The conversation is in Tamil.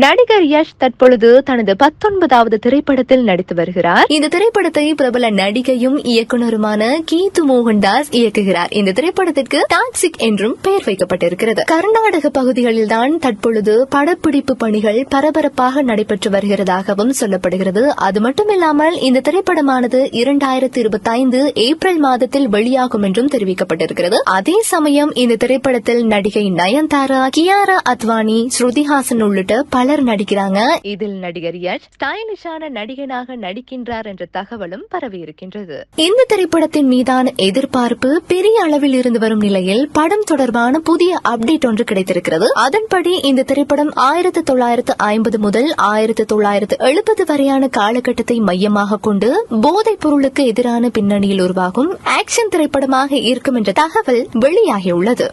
நடிகர் யஷ் தற்பொழுது தனது 19வது திரைப்படத்தில் நடித்து வருகிறார். இந்த திரைப்படத்தை பிரபல நடிகையும் இயக்குனருமான கீது மோகன்தாஸ் இயக்குகிறார். இந்த திரைப்படத்திற்கு டாக்ஸிக் என்றும் பெயர் வைக்கப்பட்டிருக்கிறது. கர்நாடக பகுதிகளில் தான் தற்பொழுது படப்பிடிப்பு பணிகள் பரபரப்பாக நடைபெற்று வருகிறதாகவும் சொல்லப்படுகிறது. அது மட்டுமில்லாமல் இந்த திரைப்படமானது 2025 ஏப்ரல் மாதத்தில் வெளியாகும் என்றும் தெரிவிக்கப்பட்டிருக்கிறது. அதே சமயம் இந்த திரைப்படத்தில் நடிகை நயன்தாரா, கியாரா அத்வானி, ஸ்ருதிஹாசன் உள்ளிட்ட பலர் நடிக்கிறாங்க. இதில் நடிகர் யஷ் ஸ்டைலிஷான நடிகனாக நடிக்கின்றார் என்ற தகவலும் பரவி இருக்கின்றது. இந்த திரைப்படத்தின் மீதான எதிர்பார்ப்பு பெரிய அளவில் இருந்து வரும் நிலையில் படம் தொடர்பான புதிய அப்டேட் ஒன்று கிடைத்திருக்கிறது. அதன்படி இந்த திரைப்படம் 1950 முதல் 1970 வரையான காலகட்டத்தை மையமாக கொண்டு போதைப் பொருளுக்கு எதிரான பின்னணியில் உருவாகும் ஆக்ஷன் திரைப்படமாக இருக்கும் என்ற தகவல் வெளியாகியுள்ளது.